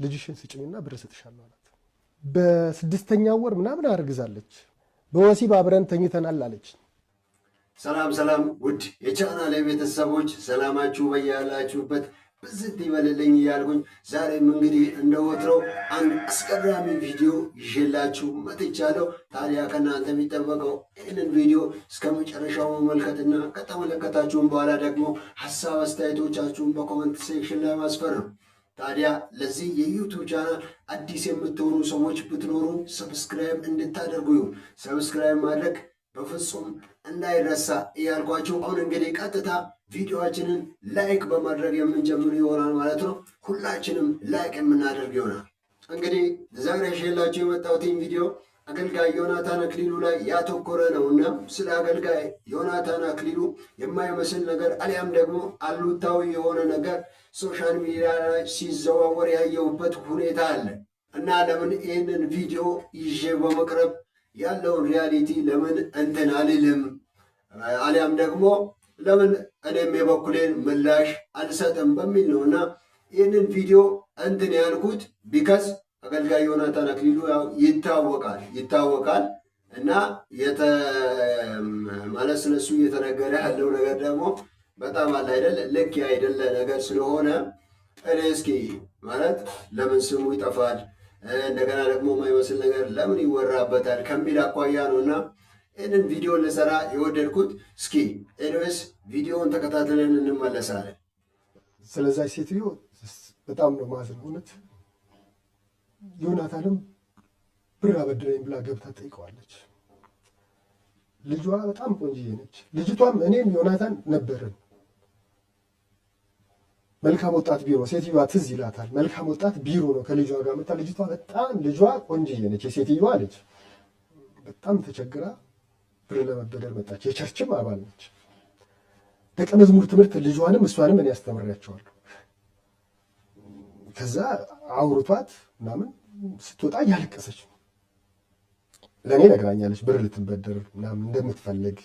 ልጅሽን ስጭኝና ብር እሰጥሻለሁ አላት። በስድስተኛው ወር ምናምን አርግዛለች። በወሲብ አብረን ተኝተናል አለች። ሰላም ሰላም፣ ውድ የቻናሌ ቤተሰቦች ሰላማችሁ በያላችሁበት ብዝት ይበልልኝ እያልኩኝ ዛሬም እንግዲህ እንደወትሮው አንድ አስገራሚ ቪዲዮ ይዤላችሁ መጥቻለሁ። ታዲያ ከእናንተ የሚጠበቀው ይህንን ቪዲዮ እስከ መጨረሻው መመልከትና ከተመለከታችሁም በኋላ ደግሞ ሀሳብ አስተያየቶቻችሁን በኮመንት ሴክሽን ላይ ማስፈር ነው። ታዲያ ለዚህ የዩቱብ ቻናል አዲስ የምትሆኑ ሰዎች ብትኖሩ ሰብስክራይብ እንድታደርጉ ይሁን። ሰብስክራይብ ማድረግ በፍጹም እንዳይረሳ እያልኳችሁ አሁን እንግዲህ ቀጥታ ቪዲዮአችንን ላይክ በማድረግ የምንጀምር ይሆናል ማለት ነው። ሁላችንም ላይክ የምናደርግ ይሆናል። እንግዲህ ዛሬ ይዤላችሁ የመጣሁትን ቪዲዮ አገልጋይ ዮናታን አክሊሉ ላይ ያተኮረ ነው እና ስለ አገልጋይ ዮናታን አክሊሉ የማይመስል ነገር አሊያም ደግሞ አሉታዊ የሆነ ነገር ሶሻል ሚዲያ ላይ ሲዘዋወር ያየሁበት ሁኔታ አለ እና ለምን ይህንን ቪዲዮ ይዤ በመቅረብ ያለውን ሪያሊቲ ለምን እንትን አልልም አሊያም ደግሞ ለምን እኔም የበኩሌን ምላሽ አልሰጥም በሚል ነው እና ይህንን ቪዲዮ እንትን ያልኩት ቢከስ አገልጋይ ዮናታን አክሊሉ ያው ይታወቃል እና ማለት ስለሱ እየተነገረ ያለው ነገር ደግሞ በጣም አለ አይደል ልክ አይደለ ነገር ስለሆነ እኔ እስኪ ማለት ለምን ስሙ ይጠፋል እንደገና ደግሞ የማይመስል ነገር ለምን ይወራበታል ከሚል አኳያ ነው እና ይህንን ቪዲዮ ልሰራ የወደድኩት። እስኪ ኤኒዌይስ ቪዲዮውን ተከታትለን እንመለሳለን። ስለዛ ሴትዮ በጣም ነው ማዝነው እውነት። ዮናታንም ብር አበድረኝ ብላ ገብታ ጠይቀዋለች። ልጇ በጣም ቆንጅዬ ነች። ልጅቷም እኔም ዮናታን ነበርን መልካም ወጣት ቢሮ፣ ሴትዮዋ ትዝ ይላታል። መልካም ወጣት ቢሮ ነው ከልጇ ጋር መጣ። ልጅቷ በጣም ልጇ ቆንጅዬ ነች። የሴትዮዋ ልጅ በጣም ተቸግራ ብር ለመበደር መጣች። የቸርችም አባል ነች። ደቀ መዝሙር ትምህርት ልጇንም እሷንም እኔ ያስተምራቸዋለሁ። ከዛ አውርቷት ምናምን ስትወጣ እያለቀሰች ነው ለእኔ ነግራኛለች። ብር ልትበደር ምናምን እንደምትፈልግ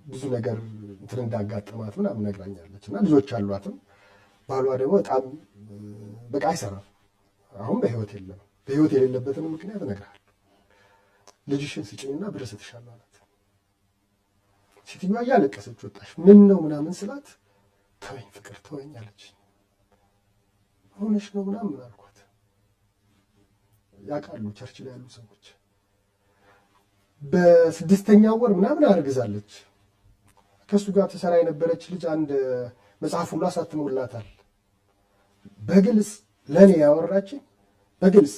ብዙ ነገር እንትን እንዳጋጠማት ምናምን ነግራኛለች። እና ልጆች አሏትም ባሏ ደግሞ በጣም በቃ አይሰራም። አሁን በህይወት የለም። በህይወት የሌለበትን ምክንያት እነግርሃለሁ። ልጅሽን ስጭኝና ብር እሰጥሻለሁ አላት። ሴትዮዋ እያለቀሰች ወጣች። ምን ነው ምናምን ስላት ተወኝ ፍቅር ተወኝ አለች። ሆነሽ ነው ምናምን አልኳት። ያውቃሉ ቸርች ላይ ያሉ ሰዎች። በስድስተኛው ወር ምናምን አርግዛለች። ከሱ ጋር ተሰራ የነበረች ልጅ አንድ መጽሐፍ ሁሉ አሳትሞላታል። በግልጽ ለእኔ ያወራችኝ በግልጽ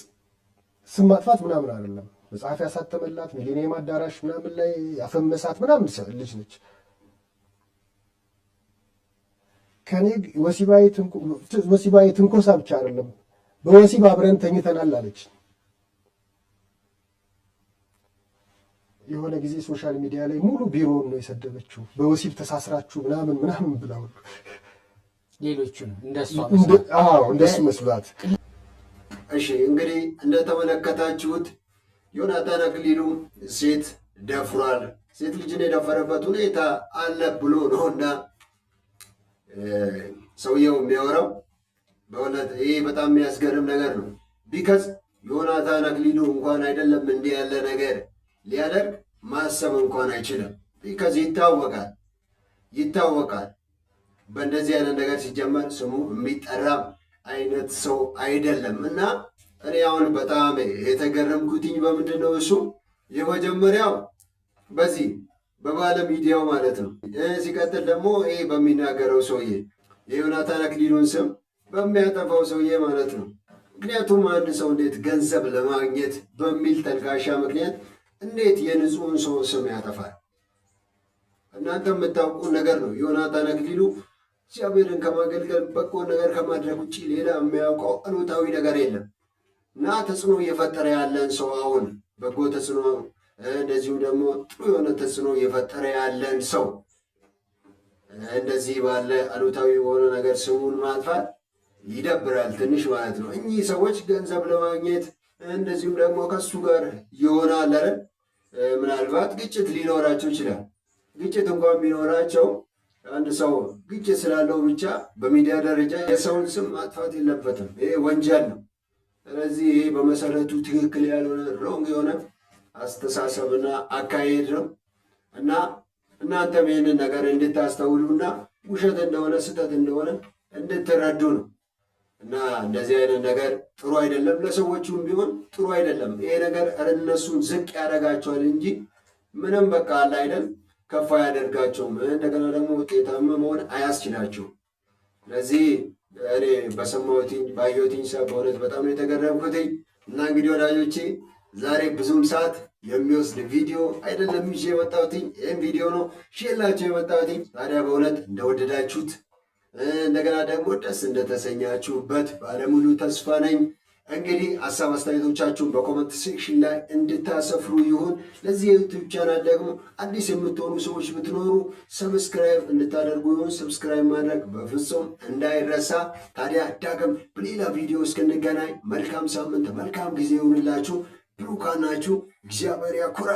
ስም ማጥፋት ምናምን አይደለም። መጽሐፍ ያሳተመላት ሚሊኒየም አዳራሽ ምናምን ላይ ያፈመሳት ምናምን ልጅ ነች። ከኔ ወሲባዊ ትንኮሳ ብቻ አይደለም በወሲብ አብረን ተኝተናል አለች። የሆነ ጊዜ ሶሻል ሚዲያ ላይ ሙሉ ቢሮውን ነው የሰደበችው። በወሲብ ተሳስራችሁ ምናምን ምናምን ብላው ሌሎቹን እንደሱ መስሏት። እሺ እንግዲህ እንደተመለከታችሁት ዮናታን አክሊሉ ሴት ደፍሯል። ሴት ልጅን የደፈረበት ሁኔታ አለ ብሎ ነውና ሰውየው የሚያወራው በእውነት ይሄ በጣም የሚያስገርም ነገር ነው። ቢከዝ ዮናታን አክሊሉ እንኳን አይደለም እንዲህ ያለ ነገር ሊያደርግ ማሰብ እንኳን አይችልም። ቢከዝ ይታወቃል በእንደዚህ አይነት ነገር ሲጀመር ስሙ የሚጠራም አይነት ሰው አይደለም። እና እኔ አሁን በጣም የተገረምኩትኝ በምንድን ነው እሱ የመጀመሪያው በዚህ በባለ ሚዲያው ማለት ነው። ሲቀጥል ደግሞ ይሄ በሚናገረው ሰውዬ የዮናታን አክሊሉን ስም በሚያጠፋው ሰውዬ ማለት ነው። ምክንያቱም አንድ ሰው እንዴት ገንዘብ ለማግኘት በሚል ተልካሻ ምክንያት እንዴት የንጹህን ሰው ስም ያጠፋል? እናንተ የምታውቁ ነገር ነው። ዮናታን አክሊሉ እግዚአብሔርን ከማገልገል በጎ ነገር ከማድረግ ውጭ ሌላ የሚያውቀው አሉታዊ ነገር የለም እና ተጽዕኖ እየፈጠረ ያለን ሰው አሁን በጎ ተጽዕኖ እንደዚሁም ደግሞ ጥሩ የሆነ ተጽዕኖ እየፈጠረ ያለን ሰው እንደዚህ ባለ አሉታዊ የሆነ ነገር ስሙን ማጥፋት ይደብራል ትንሽ ማለት ነው። እኚህ ሰዎች ገንዘብ ለማግኘት እንደዚሁም ደግሞ ከሱ ጋር ይሆናል ምናልባት ግጭት ሊኖራቸው ይችላል። ግጭት እንኳን ቢኖራቸው አንድ ሰው ግጭት ስላለው ብቻ በሚዲያ ደረጃ የሰውን ስም ማጥፋት የለበትም። ይሄ ወንጀል ነው። ስለዚህ ይሄ በመሰረቱ ትክክል ያልሆነ ሮንግ የሆነ አስተሳሰብና አካሄድ ነው እና እናንተም ይህንን ነገር እንድታስተውሉና ውሸት እንደሆነ ስህተት እንደሆነ እንድትረዱ ነው። እና እንደዚህ አይነት ነገር ጥሩ አይደለም፣ ለሰዎቹም ቢሆን ጥሩ አይደለም። ይሄ ነገር እነሱን ዝቅ ያደርጋቸዋል እንጂ ምንም በቃ አለ አይደል ከፍ አያደርጋቸውም። እንደገና ደግሞ ውጤታማ መሆን አያስችላቸውም። ስለዚህ እኔ በሰማሁትኝ ባየሁትኝ ሰብ በእውነት በጣም የተገረምኩትኝ እና እንግዲህ ወዳጆቼ ዛሬ ብዙም ሰዓት የሚወስድ ቪዲዮ አይደለም ይዤ የመጣሁትኝ ይህም ቪዲዮ ነው ሼላቸው የመጣሁትኝ። ታዲያ በእውነት እንደወደዳችሁት እንደገና ደግሞ ደስ እንደተሰኛችሁበት ባለሙሉ ተስፋ ነኝ። እንግዲህ ሀሳብ አስተያየቶቻችሁን በኮመንት ሴክሽን ላይ እንድታሰፍሩ ይሁን። ለዚህ የዩቲዩብ ቻናል ደግሞ አዲስ የምትሆኑ ሰዎች ብትኖሩ ሰብስክራይብ እንድታደርጉ ይሁን። ሰብስክራይብ ማድረግ በፍጹም እንዳይረሳ። ታዲያ ዳግም በሌላ ቪዲዮ እስክንገናኝ መልካም ሳምንት፣ መልካም ጊዜ ይሁንላችሁ። ብሩካን ናችሁ። እግዚአብሔር ያኩራ።